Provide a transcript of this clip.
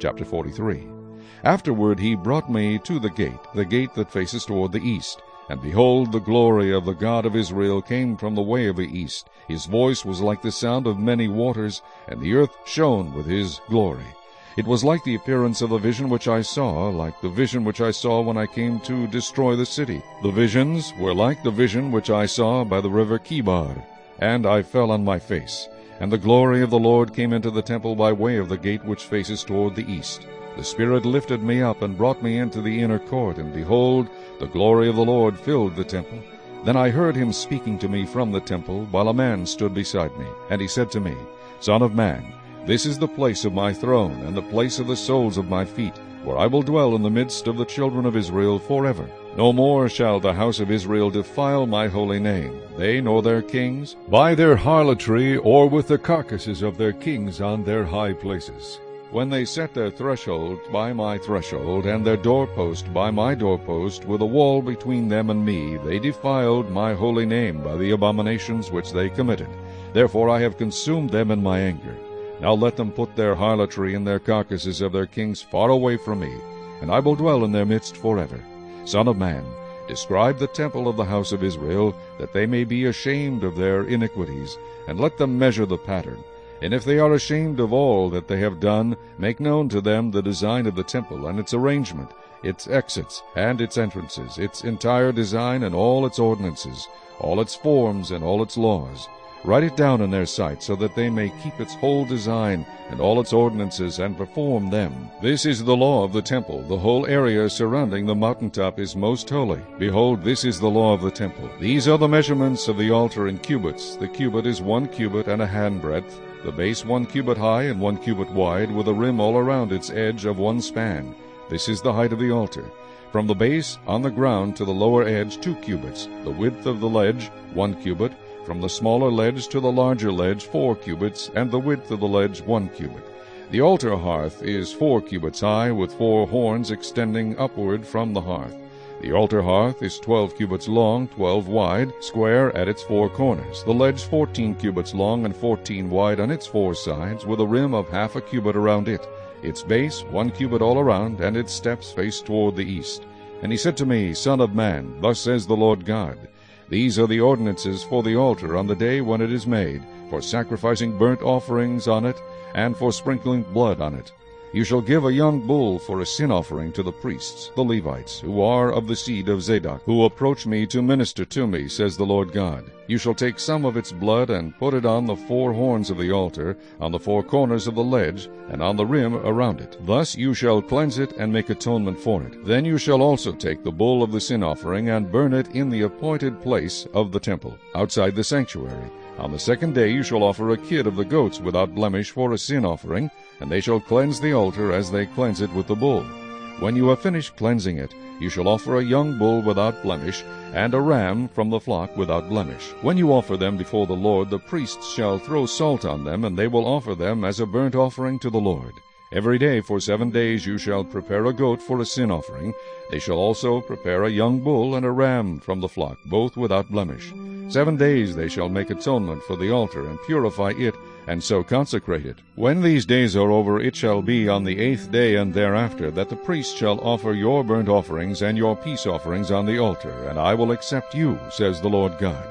Chapter 43. Afterward he brought me to the gate that faces toward the east. And behold, the glory of the God of Israel came from the way of the east. His voice was like the sound of many waters, and the earth shone with his glory. It was like the appearance of the vision which I saw, like the vision which I saw when I came to destroy the city. The visions were like the vision which I saw by the river Chebar, and I fell on my face. And the glory of the Lord came into the temple by way of the gate which faces toward the east. The Spirit lifted me up and brought me into the inner court, and behold, the glory of the Lord filled the temple. Then I heard him speaking to me from the temple, while a man stood beside me. And he said to me, Son of man, this is the place of my throne, and the place of the soles of my feet, where I will dwell in the midst of the children of Israel forever. No more shall the house of Israel defile my holy name, they nor their kings, by their harlotry, or with the carcasses of their kings on their high places. When they set their threshold by my threshold, and their doorpost by my doorpost, with a wall between them and me, they defiled my holy name by the abominations which they committed. Therefore I have consumed them in my anger. Now let them put their harlotry and their carcasses of their kings far away from me, and I will dwell in their midst forever. Son of man, describe the temple of the house of Israel, that they may be ashamed of their iniquities, and let them measure the pattern. And if they are ashamed of all that they have done, make known to them the design of the temple, and its arrangement, its exits, and its entrances, its entire design, and all its ordinances, all its forms, and all its laws. Write it down in their sight, so that they may keep its whole design, and all its ordinances, and perform them. This is the law of the temple. The whole area surrounding the mountaintop is most holy. Behold, this is the law of the temple. These are the measurements of the altar in cubits. The cubit is 1 cubit and a handbreadth, the base 1 cubit high and 1 cubit wide, with a rim all around its edge of 1 span. This is the height of the altar. From the base on the ground to the lower edge 2 cubits, the width of the ledge 1 cubit, from the smaller ledge to the larger ledge 4 cubits, and the width of the ledge 1 cubit. The altar hearth is 4 cubits high, with 4 horns extending upward from the hearth. The altar hearth is 12 cubits long, 12 wide, square at its 4 corners. The ledge 14 cubits long and 14 wide on its 4 sides, with a rim of half a cubit around it. Its base 1 cubit all around, and its steps face toward the east. And he said to me, Son of man, thus says the Lord God, These are the ordinances for the altar on the day when it is made, for sacrificing burnt offerings on it, and for sprinkling blood on it. You shall give a young bull for a sin offering to the priests, the Levites, who are of the seed of Zadok, who approach me to minister to me, says the Lord God. You shall take some of its blood and put it on the 4 horns of the altar, on the 4 corners of the ledge, and on the rim around it. Thus you shall cleanse it and make atonement for it. Then you shall also take the bull of the sin offering and burn it in the appointed place of the temple, outside the sanctuary. On the 2nd day you shall offer a kid of the goats without blemish for a sin offering, and they shall cleanse the altar as they cleanse it with the bull. When you have finished cleansing it, you shall offer a young bull without blemish, and a ram from the flock without blemish. When you offer them before the Lord, the priests shall throw salt on them, and they will offer them as a burnt offering to the Lord. Every day for 7 days you shall prepare a goat for a sin offering. They shall also prepare a young bull and a ram from the flock, both without blemish. 7 days they shall make atonement for the altar, and purify it, and so consecrate it. When these days are over, it shall be on the 8th day and thereafter that the priest shall offer your burnt offerings and your peace offerings on the altar, and I will accept you, says the Lord God.